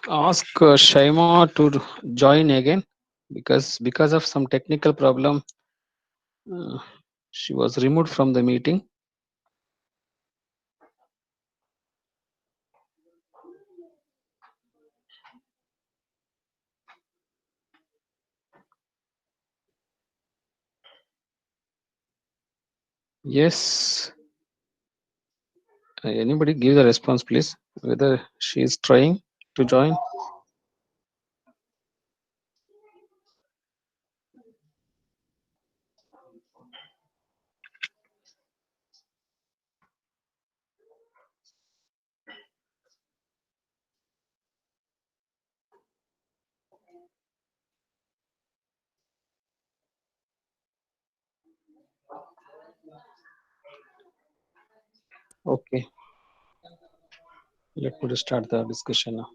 Ask Shaima to join again because of some technical problem, uh, she was removed from the meeting. Yes, anybody give the response, please. Whether she is trying to join. Okay, let me start the discussion now.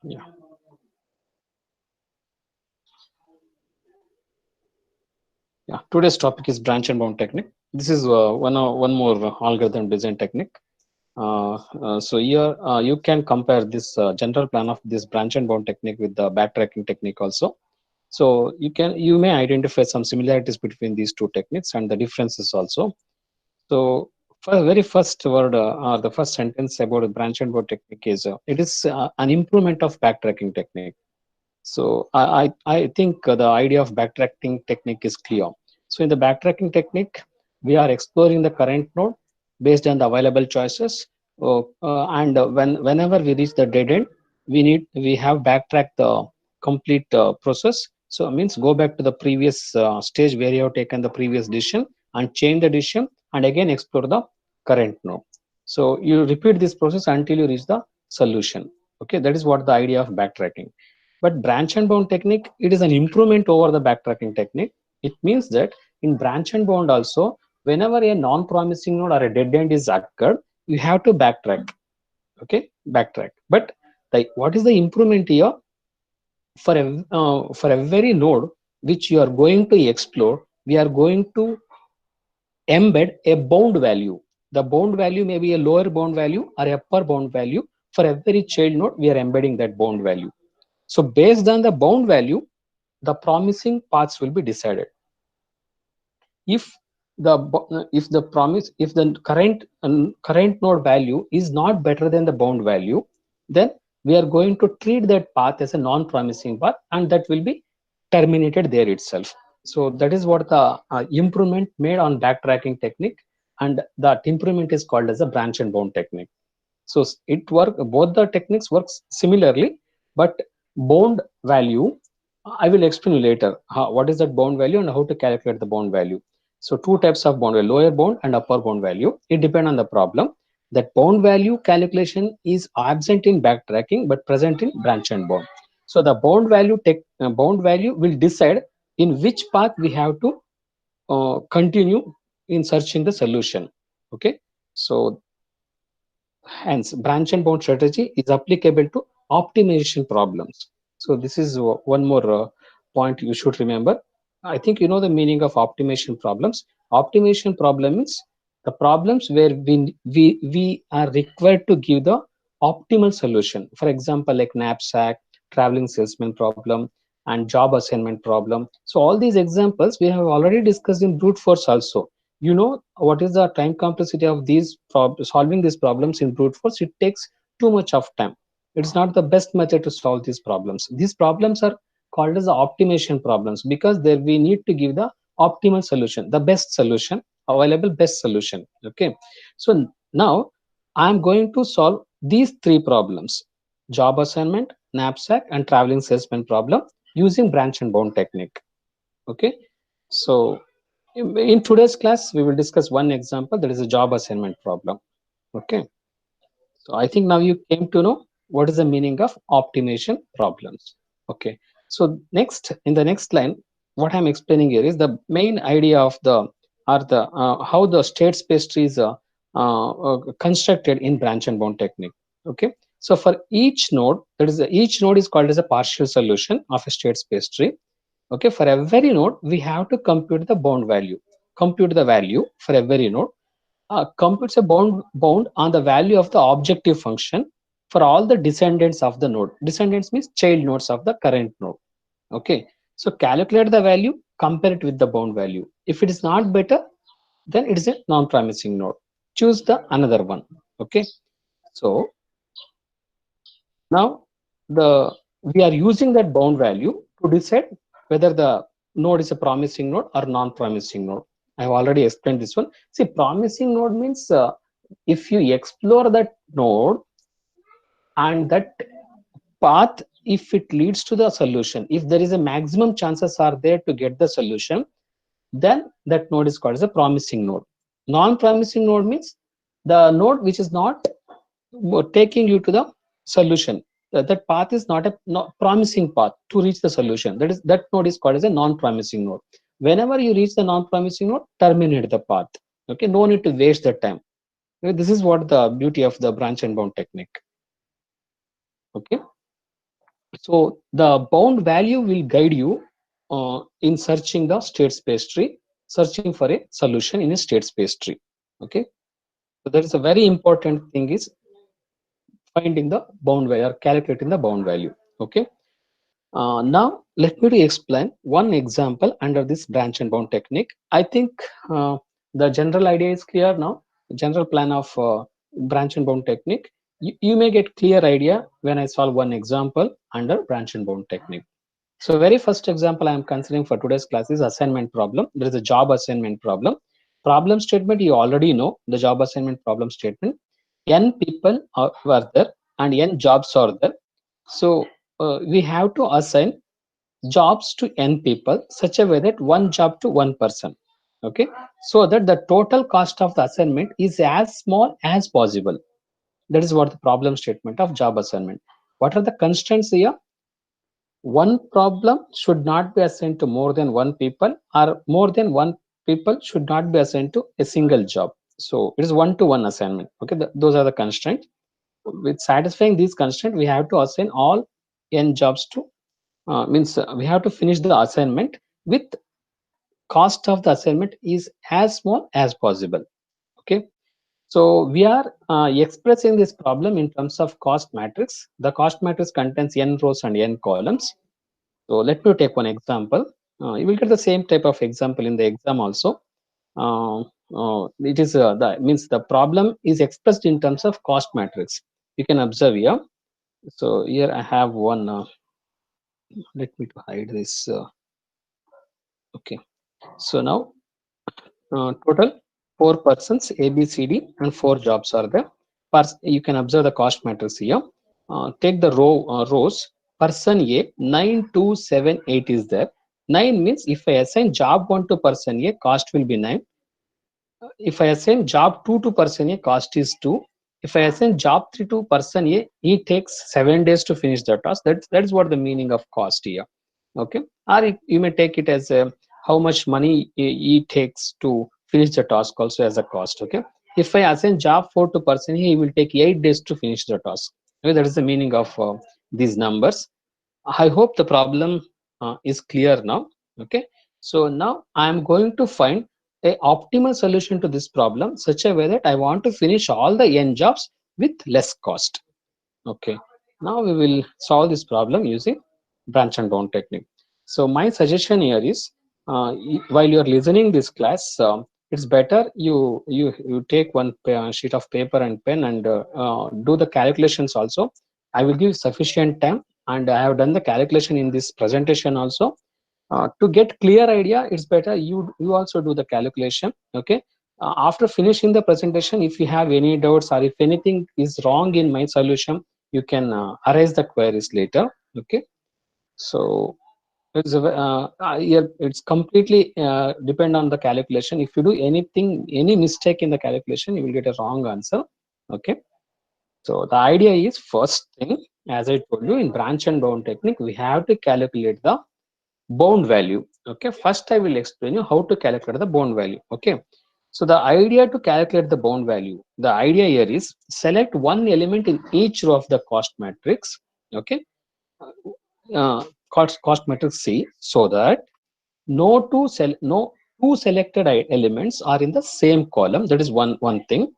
Yeah, yeah. Today's topic is branch and bound technique. This is one more algorithm design technique. So here you can compare this general plan of this branch and bound technique with the backtracking technique also. So you may identify some similarities between these two techniques and the differences also. So for very first word or the first sentence about the branch and bound technique is it is an improvement of backtracking technique. So I think the idea of backtracking technique is clear. So in the backtracking technique, we are exploring the current node based on the available choices. And whenever we reach the dead end, we have backtrack the complete process. So it means go back to the previous stage where you have taken the previous decision and change the decision and again explore the current node. So you repeat this process until you reach the solution. Okay, that is what the idea of backtracking. But branch and bound technique, it is an improvement over the backtracking technique. It means that in branch and bound also, whenever a non-promising node or a dead end is occurred, you have to backtrack. Okay, backtrack. But what is the improvement here? For every node which you are going to explore, we are going to embed a bound value. The bound value may be a lower bound value or upper bound value. For every child node, we are embedding that bound value. So based on the bound value, the promising paths will be decided. If the current node value is not better than the bound value, then we are going to treat that path as a non-promising path, and that will be terminated there itself. So that is what the improvement made on backtracking technique, and that improvement is called as a branch and bound technique. So both the techniques works similarly, but bound value, I will explain you later what is that bound value and how to calculate the bound value. So two types of bound value, lower bound and upper bound value. It depends on the problem. That bound value calculation is absent in backtracking but present in branch and bound. So the bound value will decide in which path we have to continue in searching the solution. Okay, so hence, branch and bound strategy is applicable to optimization problems. So this is one more point you should remember. I think you know the meaning of optimization problems. Optimization problem means the problems where we are required to give the optimal solution. For example, like knapsack, traveling salesman problem, and job assignment problem. So all these examples we have already discussed in brute force also. You know what is the time complexity of solving these problems in brute force? It takes too much of time. It's not the best method to solve these problems. These problems are called as the optimization problems because there we need to give the optimal solution, the best solution available, best solution. Okay, so now I'm going to solve these three problems: job assignment, knapsack, and traveling salesman problem using branch and bound technique. Okay, so in today's class, we will discuss one example, that is a job assignment problem. Okay, so I think now you came to know what is the meaning of optimization problems. Okay, so next in the next line, what I'm explaining here is the main idea of the or the how the state space tree is constructed in branch and bound technique. Okay, so for each node, each node is called as a partial solution of a state space tree. Okay, for every node, we have to compute the bound value. Compute the value for every node. Computes a bound on the value of the objective function for all the descendants of the node. Descendants means child nodes of the current node. Okay, so calculate the value, compare it with the bound value. If it is not better, then it is a non-promising node. Choose the another one. Okay, so now the we are using that bound value to decide whether the node is a promising node or non-promising node. I have already explained this one. See, promising node means if you explore that node and that path, if it leads to the solution, if there is a maximum chances are there to get the solution, then that node is called as a promising node. Non-promising node means the node which is not taking you to the solution. That path is not a not promising path to reach the solution. That node is called as a non-promising node. Whenever you reach the non-promising node, terminate the path. Okay, no need to waste the time. Okay, this is what the beauty of the branch and bound technique. Okay, so the bound value will guide you in searching the state space tree, searching for a solution in a state space tree. Okay, so that is a very important thing is finding the bound value or calculating the bound value. Okay, now let me explain one example under this branch and bound technique. I think the general idea is clear now. General plan of branch and bound technique. You may get clear idea when I solve one example under branch and bound technique. So very first example I am considering for today's class is assignment problem. There is a job assignment problem. Problem statement you already know the job assignment problem statement. N people were there and N jobs are there. So we have to assign jobs to N people such a way that one job to one person. Okay, so that the total cost of the assignment is as small as possible. That is what the problem statement of job assignment. What are the constraints here? One problem should not be assigned to more than one people, or more than one people should not be assigned to a single job. So it is one to one assignment. Okay, those are the constraints. With satisfying these constraints, we have to assign all N jobs to means we have to finish the assignment with cost of the assignment is as small as possible. Okay, so we are expressing this problem in terms of cost matrix. The cost matrix contains N rows and N columns. So let me take one example. You will get the same type of example in the exam also. It is the means the problem is expressed in terms of cost matrix. You can observe here. So here I have one. Let me to hide this. Okay. So now total 4 persons A, B, C, D, and 4 jobs are there. You can observe the cost matrix here. Take the rows. Person A 9, 2, 7, 8 is there. 9 means if I assign job 1 to person A, cost will be 9. If I assign job 2 to person A, cost is 2. If I assign job 3 to person A, he takes 7 days to finish the task. That is what the meaning of cost here. Okay, or you may take it as how much money he takes to finish the task also as a cost. Okay, if I assign job 4 to person, he will take 8 days to finish the task. Okay, that is the meaning of these numbers. I hope the problem is clear now. Okay, so now I am going to find a optimal solution to this problem such a way that I want to finish all the N jobs with less cost. Okay, now we will solve this problem using branch and bound technique. So my suggestion here is while you are listening this class, it's better you take one sheet of paper and pen and do the calculations also. I will give sufficient time and I have done the calculation in this presentation also. To get clear idea, it's better you also do the calculation. Okay, after finishing the presentation, if you have any doubts or if anything is wrong in my solution, you can arise the queries later. Okay, so it's completely depend on the calculation. If you do any mistake in the calculation, you will get a wrong answer. Okay, so the idea is first thing, as I told you, in branch and bound technique, we have to calculate the bound value. Okay, first I will explain you how to calculate the bound value. Okay, so the idea to calculate the bound value, the idea here is select one element in each row of the cost matrix. Okay, cost matrix C, so that no two selected elements are in the same column. That is one thing,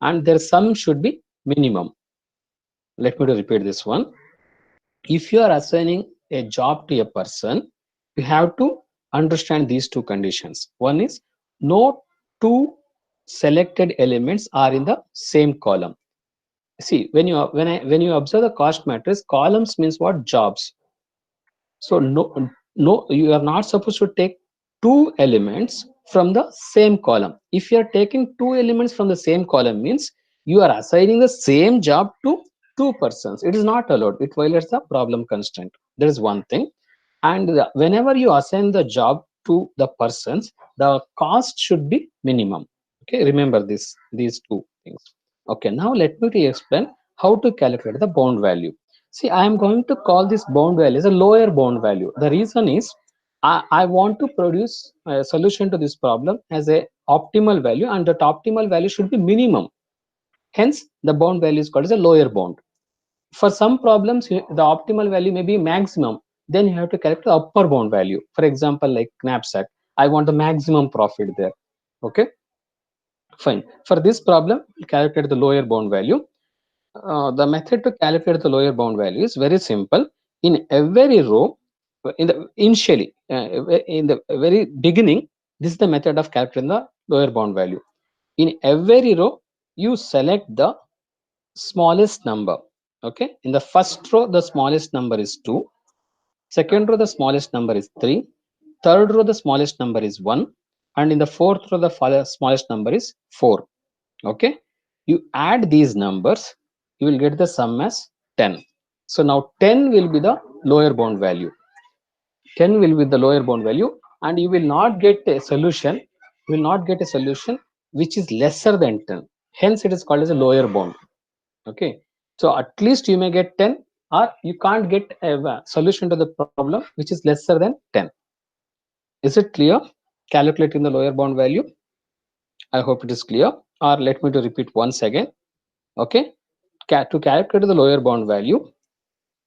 and their sum should be minimum. Let me repeat this one. If you are assigning a job to a person, you have to understand these two conditions. One is no two selected elements are in the same column. See, when you observe the cost matrix, columns means what? Jobs. So no, you are not supposed to take two elements from the same column. If you are taking two elements from the same column, means you are assigning the same job to two persons. It is not allowed. It violates the problem constraint. That is one thing. And whenever you assign the job to the persons, the cost should be minimum. Okay, remember these two things. Okay, now let me explain how to calculate the bound value. See, I am going to call this bound value as a lower bound value. The reason is I want to produce a solution to this problem as a optimal value, and that optimal value should be minimum. Hence, the bound value is called as a lower bound. For some problems, the optimal value may be maximum. Then you have to calculate the upper bound value. For example, like knapsack, I want the maximum profit there. Okay, fine. For this problem, calculate the lower bound value. The method to calculate the lower bound value is very simple. In every row, in the very beginning, this is the method of calculating the lower bound value. In every row, you select the smallest number. Okay, in the first row, the smallest number is 2. Second row, the smallest number is 3. Third row, the smallest number is 1. And in the fourth row, the smallest number is 4. Okay, you add these numbers, you will get the sum as 10. So now 10 will be the lower bound value. 10 will be the lower bound value, and you will not get a solution. You will not get a solution which is lesser than 10. Hence, it is called as a lower bound. Okay, so at least you may get 10, or you can't get a solution to the problem which is lesser than 10. Is it clear? Calculating the lower bound value. I hope it is clear. Or let me to repeat once again. Okay, to calculate the lower bound value,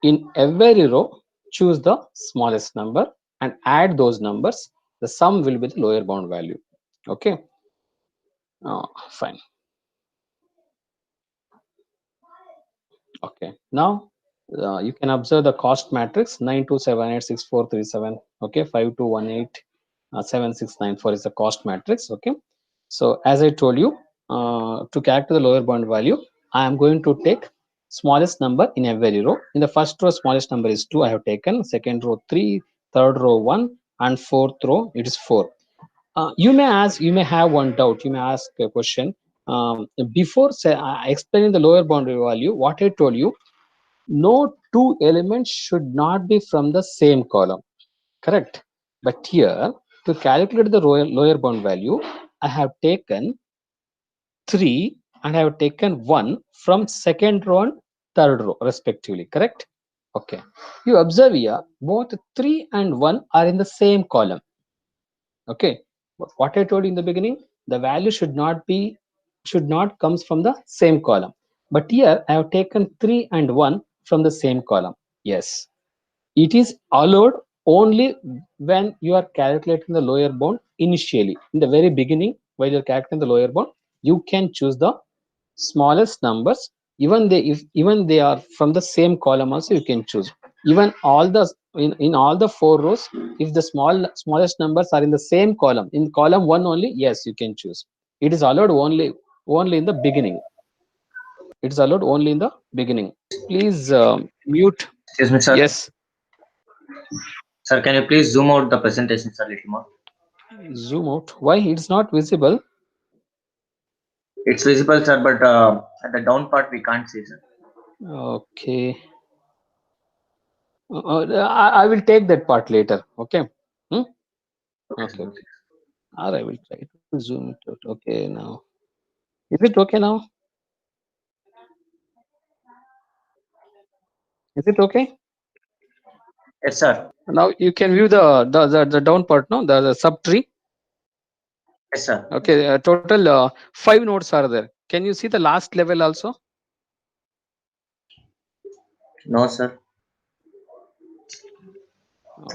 in every row, choose the smallest number and add those numbers. The sum will be the lower bound value. Okay, fine. Okay, now you can observe the cost matrix 92786437. Okay, 5218 7694 is the cost matrix. Okay, so as I told you, to calculate the lower bound value, I am going to take smallest number in every row. In the first row, smallest number is 2. I have taken. Second row 3, third row 1, and fourth row it is 4. You may have one doubt. You may ask a question. Before explaining the lower boundary value, what I told you, no two elements should not be from the same column, correct? But here, to calculate the lower bound value, I have taken 3 and I have taken 1 from second row and third row respectively, correct? Okay, you observe here both 3 and 1 are in the same column. Okay, what I told you in the beginning, the value should not comes from the same column. But here I have taken 3 and 1 from the same column. Yes, it is allowed only when you are calculating the lower bound initially. In the very beginning, while you are calculating the lower bound, you can choose the smallest numbers. Even they are from the same column also, you can choose. Even in all the 4 rows, if the smallest numbers are in the same column, in column 1 only, yes, you can choose. It is allowed only in the beginning. It is allowed only in the beginning. Please mute. Excuse me, sir. Yes. Sir, can you please zoom out the presentation, sir, a little more? Zoom out. Why it's not visible? It's visible, sir, but at the down part we can't see, sir. Okay. I will take that part later. Okay. Hmm? Okay, sir. Okay. Or I will try to zoom it out. Okay, now. Is it okay now? Is it okay? Yes, sir. Now you can view the down part, no? The subtree. Yes, sir. Okay, total 5 nodes are there. Can you see the last level also? No, sir.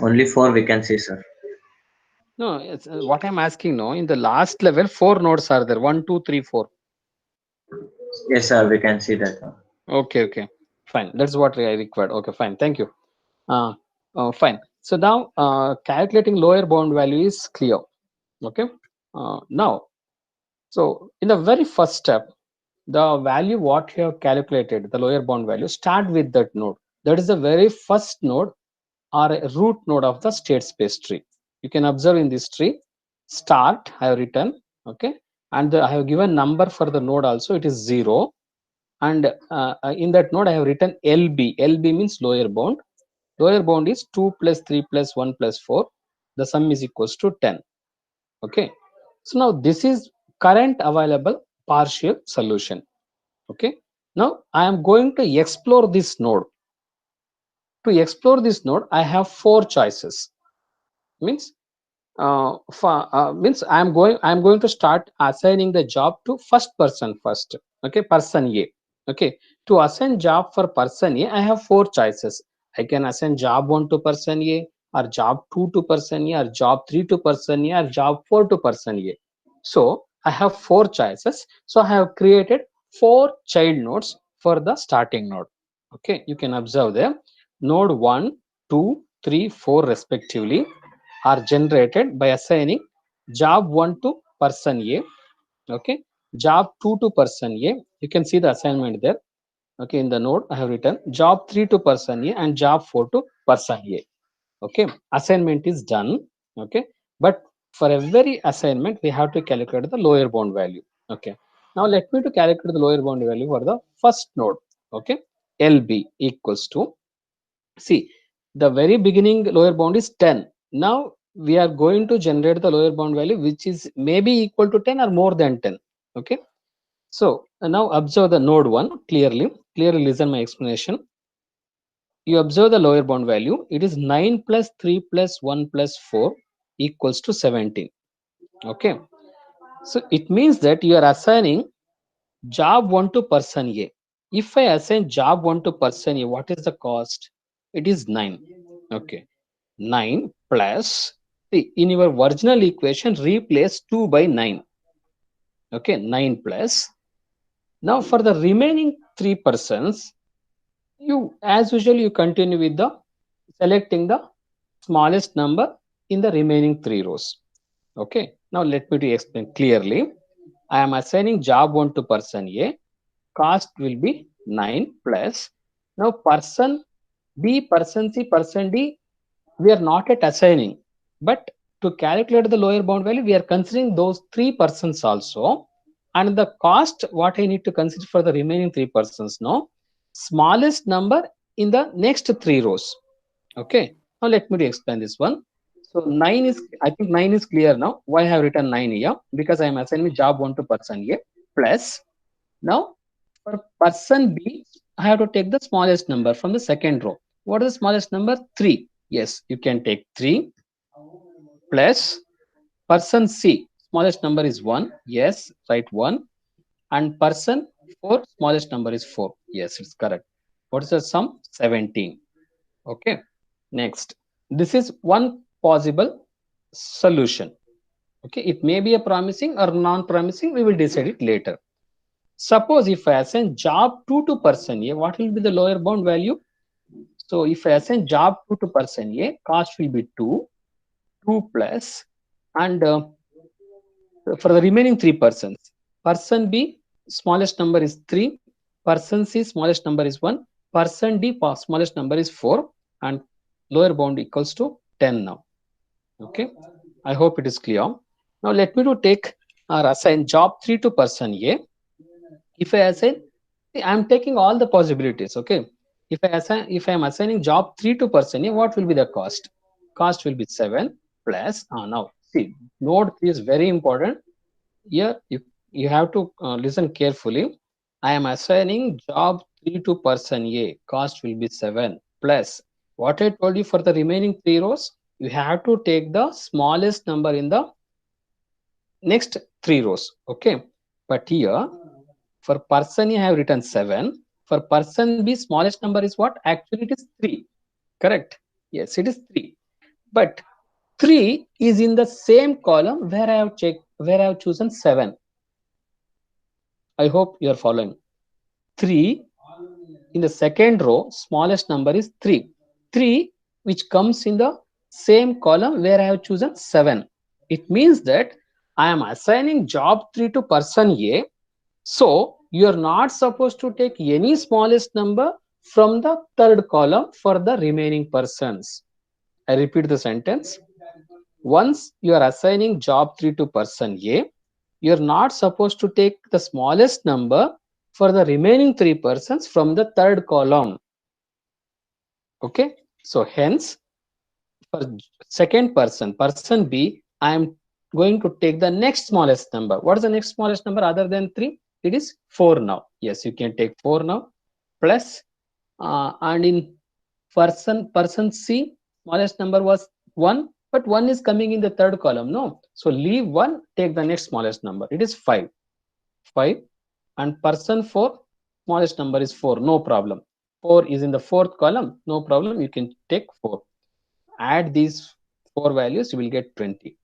Only 4 we can see, sir. No, it's, what I'm asking, no, in the last level, 4 nodes are there. 1, 2, 3, 4. Yes, sir, we can see that now. Okay, okay, fine. That's what I required. Okay, fine. Thank you. Uh, Fine. So now calculating lower bound value is clear. Okay. Now, so in the very first step, the value what you have calculated, the lower bound value, start with that node. That is the very first node or a root node of the state space tree. You can observe in this tree, start I have written, okay, and I have given number for the node also. It is 0, and in that node I have written LB. LB means lower bound. Lower bound is 2 plus 3 plus 1 plus 4. The sum is equals to 10. Okay. So now this is current available partial solution. Okay. Now I am going to explore this node. To explore this node, I have 4 choices. Means means I'm going to start assigning the job to first person first. Okay, person A. Okay, to assign job for person A, I have 4 choices. I can assign job 1 to person A, or job 2 to person A, or job 3 to person A, or job 4 to person A. So I have 4 choices. So I have created 4 child nodes for the starting node. Okay, you can observe there. Node 1, 2, 3, 4 respectively are generated by assigning job 1 to person A. Okay, job 2 to person A. You can see the assignment there. Okay, in the node I have written job 3 to person A and job 4 to person A. Okay, assignment is done. Okay, but for every assignment we have to calculate the lower bound value. Okay, now let me to calculate the lower bound value for the first node. Okay, LB equals to, see, the very beginning lower bound is 10. Now we are going to generate the lower bound value which is maybe equal to 10 or more than 10. Okay, so now observe the node 1 clearly. Clearly listen my explanation. You observe the lower bound value. It is 9 plus 3 plus 1 plus 4 equals to 17. Okay, so it means that you are assigning job 1 to person A. If I assign job 1 to person A, what is the cost? It is 9. Okay, 9 plus, see, in your original equation replace 2 by 9. Okay, 9 plus. Now for the remaining 3 persons, you as usual you continue with the selecting the smallest number in the remaining 3 rows. Okay, now let me to explain clearly. I am assigning job 1 to person A. Cost will be 9 plus. Now person B, person C, person D, we are not yet assigning, but to calculate the lower bound value we are considering those 3 persons also, and the cost what I need to consider for the remaining 3 persons now, smallest number in the next 3 rows. Okay, now let me to explain this one. So 9 is, I think 9 is clear now. Why I have written 9 here? Because I am assigning job 1 to person A plus. Now for person B, I have to take the smallest number from the second row. What is the smallest number? 3. Yes, you can take 3 plus person C. Smallest number is 1. Yes, write 1. And person 4, smallest number is 4. Yes, it's correct. What is the sum? 17. Okay. Next. This is one possible solution. Okay. It may be a promising or non-promising. We will decide it later. Suppose if I assign job 2 to person A, what will be the lower bound value? So if I assign job 2 to person A, cost will be 2, 2 plus, and for the remaining 3 persons, person B, smallest number is 3, person C, smallest number is 1, person D, smallest number is 4, and lower bound equals to 10 now. Okay, I hope it is clear. Now let me to take or assign job 3 to person A. If I assign, see, I'm taking all the possibilities. Okay, if I am assigning job 3 to person A, what will be the cost? Cost will be 7 plus, now see, node 3 is very important. Here you have to listen carefully. I am assigning job 3 to person A. Cost will be 7 plus. What I told you for the remaining 3 rows, you have to take the smallest number in the next 3 rows. Okay, but here for person A, I have written 7. For person B, smallest number is what? Actually, it is 3. Correct? Yes, it is 3. but 3 is in the same column where I have chosen 7. I hope you are following. 3 in the second row, smallest number is 3. 3 which comes in the same column where I have chosen 7. It means that I am assigning job 3 to person A. So you are not supposed to take any smallest number from the third column for the remaining persons. I repeat the sentence. Once you are assigning job 3 to person A, you are not supposed to take the smallest number for the remaining 3 persons from the third column. Okay, so hence for second person B, I am going to take the next smallest number. What is the next smallest number other than 3? It is 4 now. Yes, you can take 4 now. Plus, and in person C, smallest number was 1, but 1 is coming in the third column. No, so leave 1, take the next smallest number. It is 5. 5, and person 4, smallest number is 4. No problem. 4 is in the fourth column. No problem. You can take 4. Add these 4 values, you will get 20.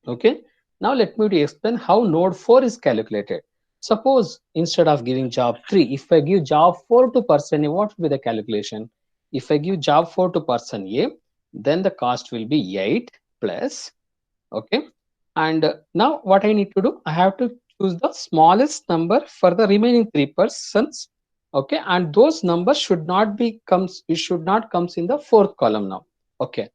Okay, now let me explain how node 4 is calculated. Suppose instead of giving job 3, if I give job 4 to person A, what will be the calculation? If I give job 4 to person A, then the cost will be 8 plus, okay, and now what I need to do, I have to choose the smallest number for the remaining 3 persons, okay, and those numbers should not be comes, it should not comes in the fourth column now. Okay,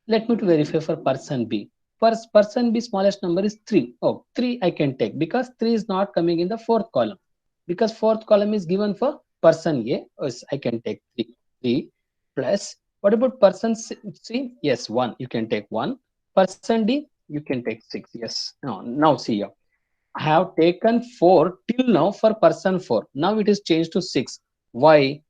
let me to verify for person B. First person B, smallest number is 3. Oh, 3 I can take because 3 is not coming in the fourth column, because fourth column is given for person A. Yes, I can take 3. 3 plus, what about person C? Yes, 1. You can take 1. Person D, you can take 6. Yes. Now see here. I have taken 4 till now for person 4. Now it is changed to 6. Why?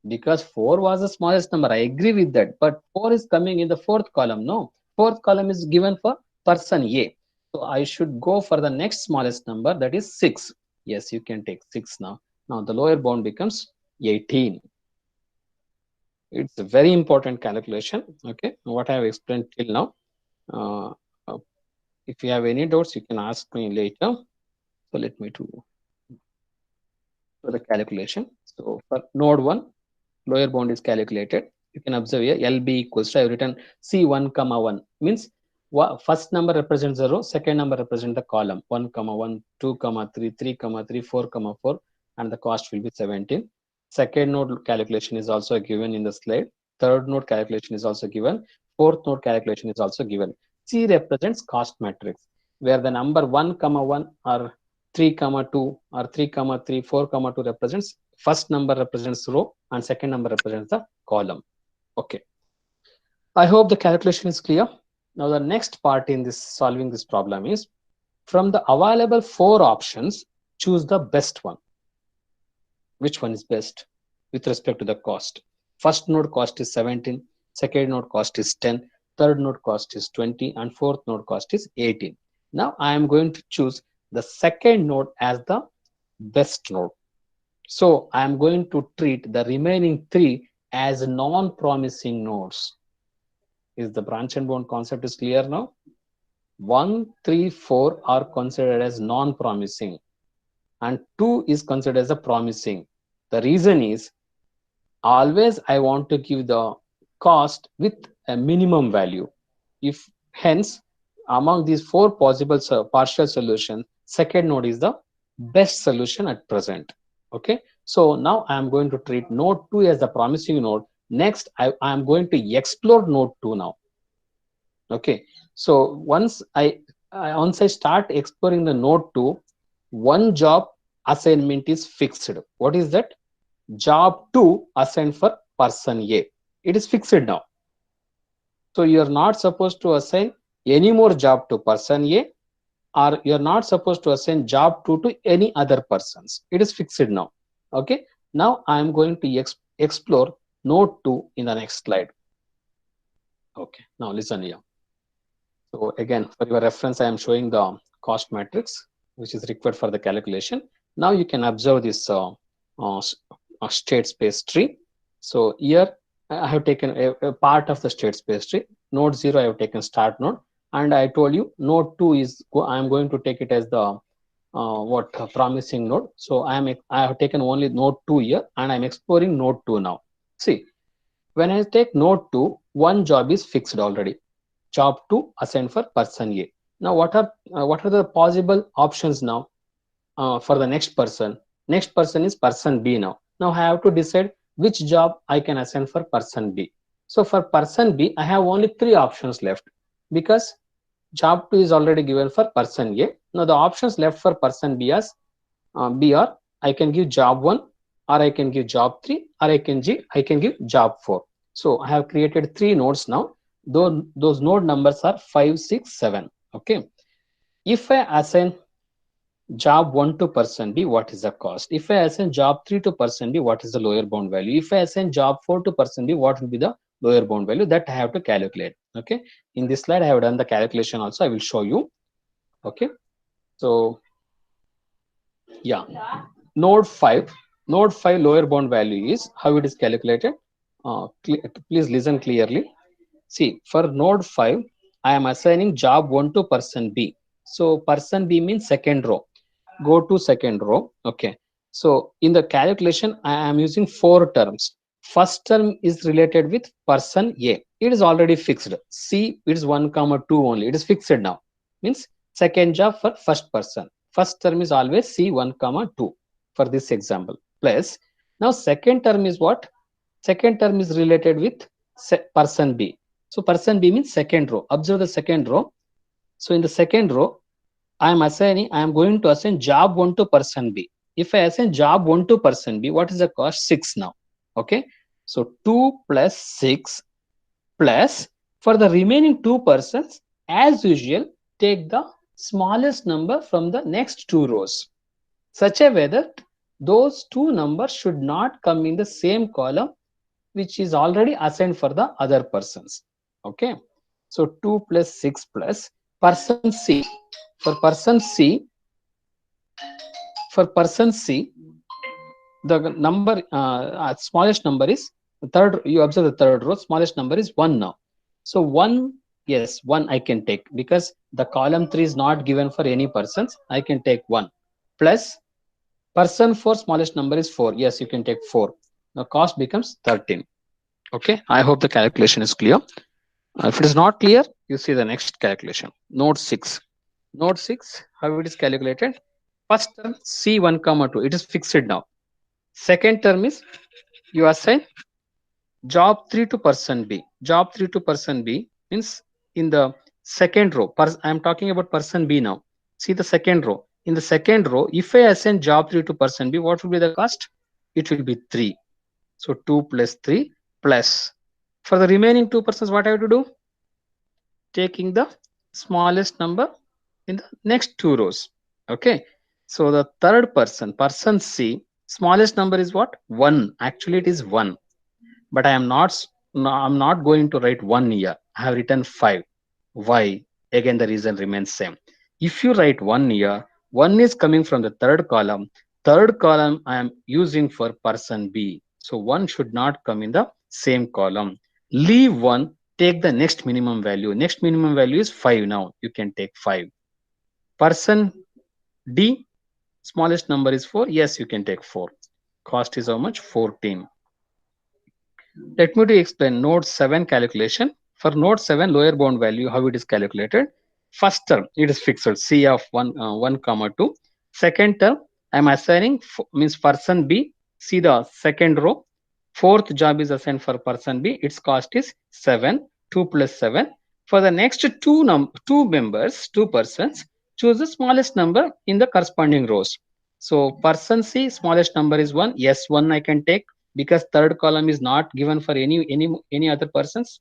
Because 4 was the smallest number. I agree with that. But 4 is coming in the fourth column. No, fourth column is given for person A. So I should go for the next smallest number, that is 6. Yes, you can take 6 now. Now the lower bound becomes 18. It's a very important calculation. Okay, what I have explained till now. Uh, uh, if you have any doubts, you can ask me later. So let me do the calculation. So for node 1, lower bound is calculated. You can observe here LB equals to, I have written C1 comma 1, means first number represents the row, second number represents the column. 1 comma 1, 2 comma 3, 3 comma 3, 4 comma 4, and the cost will be 17. Second node calculation is also given in the slide. Third node calculation is also given. Fourth node calculation is also given. C represents cost matrix, where the number 1 comma 1 or 3 comma 2 or 3 comma 3, 4 comma 2 represents, first number represents row and second number represents the column. Okay, I hope the calculation is clear. Now the next part in this solving this problem is, from the available 4 options, choose the best one. Which one is best with respect to the cost? First node cost is 17, second node cost is 10, third node cost is 20, and fourth node cost is 18. Now I am going to choose the second node as the best node. So I am going to treat the remaining 3 as non-promising nodes. Is the branch and bound concept is clear now? 1, 3, 4 are considered as non-promising, and 2 is considered as a promising. The reason is, always I want to give the cost with a minimum value. If hence, among these 4 possible partial solutions, second node is the best solution at present. Okay, so now I am going to treat node 2 as the promising node. Next, I am going to explore node 2 now. Okay, so once I start exploring the node 2, one job assignment is fixed. What is that? Job 2 assigned for person A. It is fixed now. So you are not supposed to assign any more job to person A, or you are not supposed to assign job 2 to any other persons. It is fixed now. Okay, now I am going to explore node 2 in the next slide. Okay, now listen here. So again, for your reference, I am showing the cost matrix, which is required for the calculation. Now you can observe this state space tree. So here I have taken a part of the state space tree. node 0 I have taken start node, and I told you node 2 is I am going to take it as the promising node. So I have taken only node 2 here, and I'm exploring node 2 now. See, when I take node 2, one job is fixed already. Job 2 assigned for person A. Now what are the possible options now for the next person? Next person is person B now. Now I have to decide which job I can assign for person B. So for person B, I have only three options left, because job 2 is already given for person A. Now the options left for person B are I can give job 1, or I can give job 3, or I can give job 4. So I have created three nodes now. Those node numbers are 5, 6, 7. Okay. If I assign job 1 to person B, what is the cost? If I assign job 3 to person B, what is the lower bound value? If I assign job 4 to person B, what will be the lower bound value? That I have to calculate. Okay. In this slide, I have done the calculation also. I will show you. Okay. So yeah, node 5 lower bound value is how it is calculated. Please listen clearly. See, for node 5, I am assigning job 1 to person B. So person B means second row. Go to second row. Okay. So in the calculation, I am using four terms. First term is related with person A. It is already fixed. C, it is 1 comma 2 only. It is fixed now. Means second job for first person. First term is always C 1 comma 2 for this example. Plus, now second term is what? Second term is related with person B. So person B means second row. Observe the second row. So in the second row, I am going to assign job 1 to person B. If I assign job 1 to person B, what is the cost? 6 now. Okay. So 2 plus 6 plus, for the remaining two persons, as usual, take the smallest number from the next two rows, such a way that those two numbers should not come in the same column which is already assigned for the other persons. Okay. So 2 plus 6 plus person C. For person C, the number smallest number is third. You observe the third row, smallest number is 1 now. So 1, yes, 1 I can take, because the column 3 is not given for any persons. I can take 1 plus person 4, smallest number is 4. Yes, you can take 4. The cost becomes 13. Okay. I hope the calculation is clear. If it is not clear, you see the next calculation. Node 6. Node 6, how it is calculated? First term C1 comma 2. It is fixed now. Second term is you assign job 3 to person B. Job 3 to person B means in the second row. I am talking about person B now. See the second row. In the second row, if I assign job 3 to person B, what will be the cost? It will be 3. So 2 plus 3 plus. For the remaining two persons, what I have to do? Taking the smallest number in the next two rows. Okay. So the third person, person C, smallest number is what? 1. Actually, it is 1. But I'm not going to write 1 here. I have written 5. Why? Again, the reason remains same. If you write 1 here, 1 is coming from the third column. Third column I am using for person B. So 1 should not come in the same column. Leave 1, take the next minimum value. Next minimum value is 5 now. You can take 5. Person D, smallest number is 4. Yes, you can take 4. Cost is how much? 14. Let me to explain node 7 calculation. For node 7 lower bound value, how it is calculated? First term, it is fixed, C of 1 comma 2. Second term, I am assigning means person B. See the second row. Fourth job is assigned for person B. Its cost is 7. 2 plus 7. For the next two members, two persons, choose the smallest number in the corresponding rows. So person C, smallest number is 1. Yes, 1 I can take, because third column is not given for any other persons.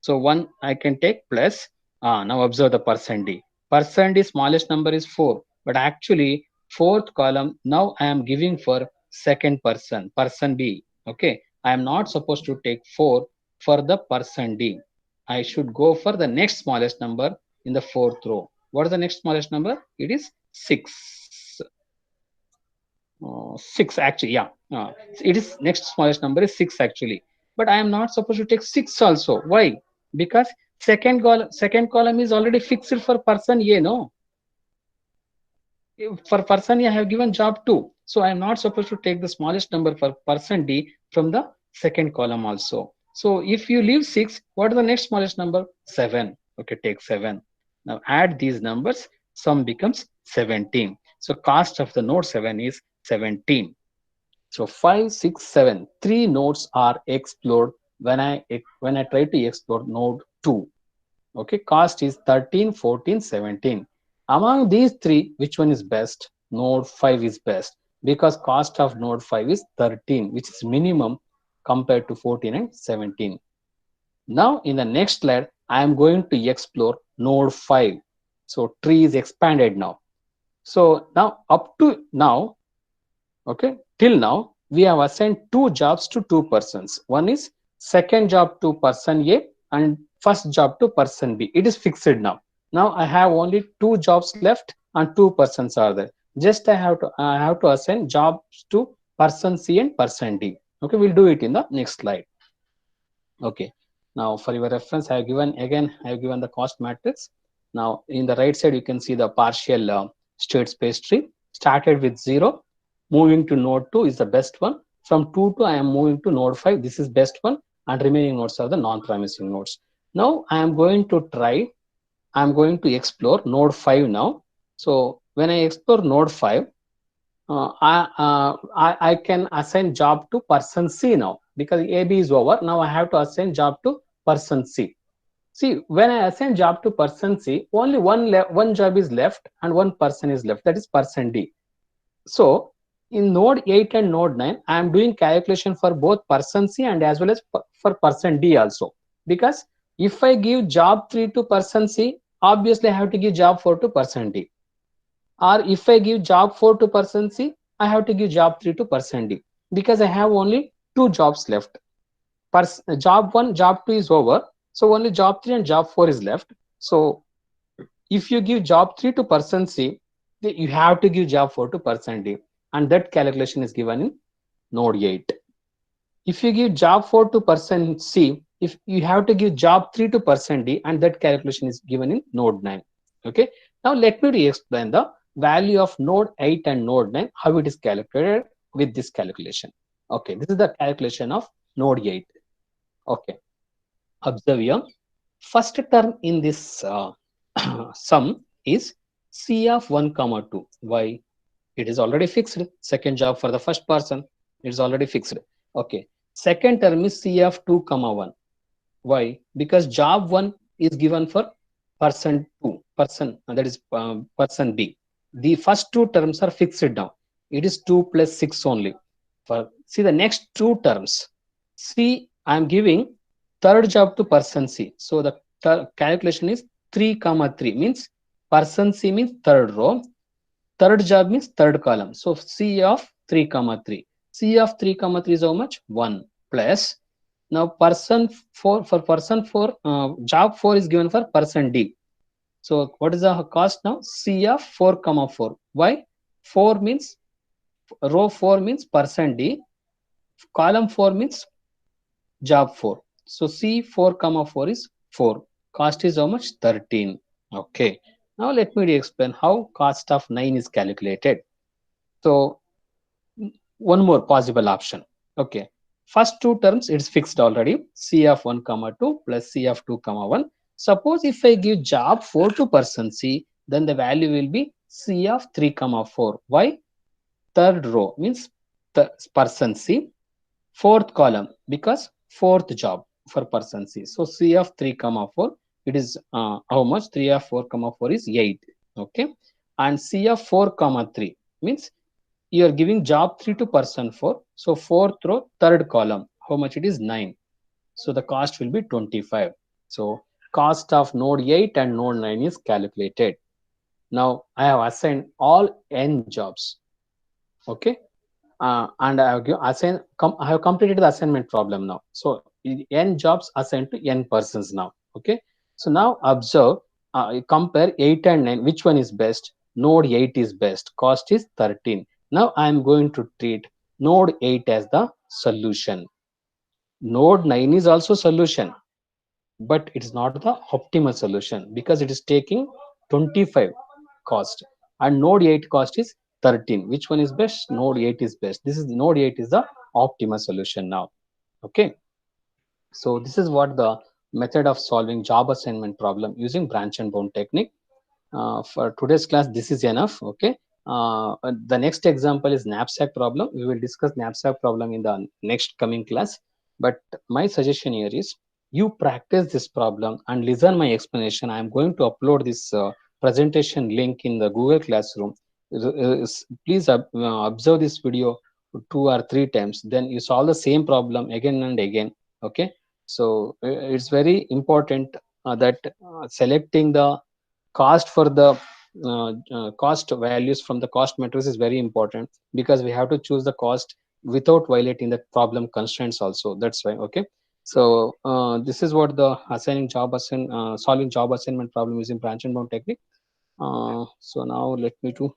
So 1 I can take plus. Now observe the person D. Person D smallest number is 4, but actually fourth column now I am giving for second person B. Okay, I am not supposed to take 4 for the person D. I should go for the next smallest number in the fourth row. What is the next smallest number? It is 6. 6 actually, yeah. It is next smallest number is 6 actually, but I am not supposed to take 6 also. Why? Because Second column is already fixed for person A, no? For person A, I have given job 2. So I am not supposed to take the smallest number for person D from the second column also. So if you leave 6, what is the next smallest number? 7. Okay, take 7. Now add these numbers, sum becomes 17. So cost of the node 7 is 17. So 5, 6, 7, 3 nodes are explored when I try to explore node 2. Okay, cost is 13, 14, 17. Among these three, which one is best? Node 5 is best because cost of node 5 is 13, which is minimum compared to 14 and 17. Now in the next slide, I am going to explore node 5. So tree is expanded now. So now up to now, okay, till now we have assigned two jobs to two persons. One is second job to person A and first job to person B. It is fixed now. Now I have only two jobs left and two persons are there. Just I have to assign jobs to person C and person D. Okay, we'll do it in the next slide. Okay, now for your reference, I have given the cost matrix. Now in the right side you can see the partial state space tree. Started with 0, moving to node 2 is the best one. From 2 to I am moving to node 5, this is best one, and remaining nodes are the non-promising nodes. Now I'm going to explore node 5 now. So when I explore node 5, I can assign job to person C now because AB is over. Now I have to assign job to person C. See, when I assign job to person C, only one job is left and one person is left. That is person D. So in node 8 and node 9, I am doing calculation for both person C and as well as for person D also. Because if I give job 3 to person C, obviously I have to give job 4 to person D. Or if I give job 4 to person C, I have to give job 3 to person D because I have only two jobs left. Job 1, job 2 is over. So only job 3 and job 4 is left. So if you give job 3 to person C, you have to give job 4 to person D. And that calculation is given in node 8. If you give job 4 to person C, if you have to give job 3 to person D, and that calculation is given in node 9. Okay. Now let me re-explain the value of node 8 and node 9, how it is calculated with this calculation. Okay, this is the calculation of node 8. Okay, observe here. First term in this sum is C of 1 comma 2. Why? It is already fixed. Second job for the first person, it is already fixed. Okay, second term is C of 2 comma 1. Why? Because job 1 is given for person 2, that is person B. The first two terms are fixed now. It is 2 plus 6 only. For see the next two terms, C I am giving third job to person C. So the calculation is 3 comma 3 means person C means third row. Third job means third column. So C of 3 comma 3. C of 3 comma 3 is how much? 1 plus. Now person 4 for person 4, job 4 is given for person D. So what is the cost now? C of 4 comma 4. Why? 4 means row 4 means person D. Column 4 means job 4. So C 4 comma 4 is 4. Cost is how much? 13. Okay. Now let me explain how cost of 9 is calculated. So one more possible option. Okay. First two terms it's fixed already. C of 1 comma 2 plus C of 2 comma 1. Suppose if I give job 4 to person C, then the value will be C of 3 comma 4. Why? Third row means the person C. Fourth column because fourth job for person C. So C of 3 comma 4, it is how much? 3 of 4 comma 4 is 8. Okay. And C of 4 comma 3 means you are giving job 3 to person 4. So fourth row, third column, how much it is? 9. So the cost will be 25. So cost of node 8 and node 9 is calculated. Now I have assigned all n jobs. Okay. And I have completed the assignment problem now. So n jobs assigned to n persons now. Okay. So now observe, compare 8 and 9. Which one is best? Node 8 is best. Cost is 13. Now I am going to treat node 8 as the solution. Node 9 is also solution but it's not the optimal solution because it is taking 25 cost and node 8 cost is 13. Which one is best? Node 8 is best. This is node 8 is the optimal solution now. Okay, so this is what the method of solving job assignment problem using branch and bound technique. For today's class, this is enough. Okay, the next example is knapsack problem. We will discuss knapsack problem in the next coming class, but my suggestion here is you practice this problem and listen my explanation. I am going to upload this presentation link in the Google Classroom. Please observe this video 2 or 3 times, then you solve the same problem again and again. Okay, so it's very important that selecting the cost for the cost values from the cost matrix is very important, because we have to choose the cost without violating the problem constraints also. That's why. Okay, so this is what the solving job assignment problem using branch and bound technique. So now let me to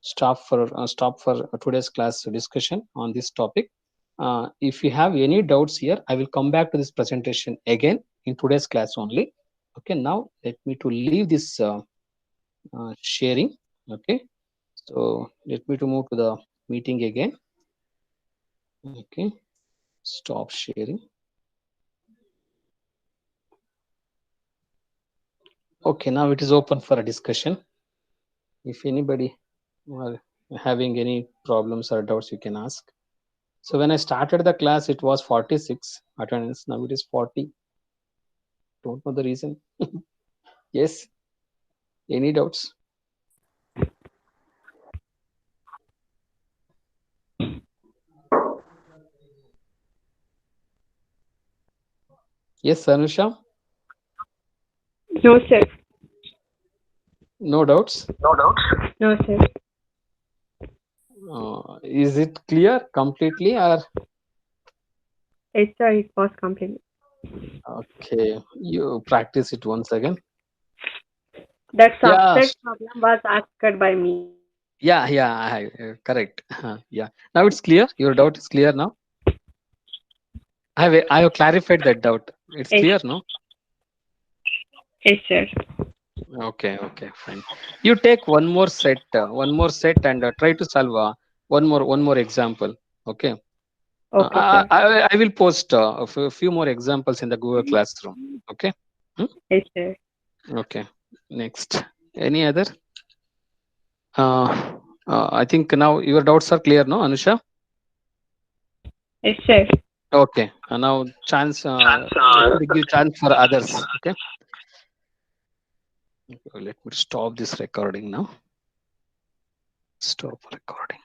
stop for today's class discussion on this topic. If you have any doubts here, I will come back to this presentation again in today's class only. Okay, now let me to leave this sharing. Okay, so let me to move to the meeting again. Okay, stop sharing. Okay, now it is open for a discussion. If anybody are having any problems or doubts, you can ask. So when I started the class, it was 46 attendance. Now it is 40. Don't know the reason. Yes, any doubts? Yes, Anusha? No, sir. No doubts? No doubts? No, sir. Is it clear completely or? Yes, sir, it was completed. Okay, you practice it once again. That Yeah, subset problem was asked by me. yeah, correct. Yeah, now it's clear. Your doubt is clear now. I have clarified that doubt. It's Yes, clear, no? yes, sir. Okay, fine. You take one more set, and try to solve one more example. Okay. Okay, sir. I will post a few more examples in the Google Classroom. Okay. Hmm? Yes, sir. Okay. Next. Any other? I think now your doubts are clear, no, Anusha? Yes, sir. Okay. Now chance. Let me give chance for others. Okay. Let me stop this recording now. Stop recording.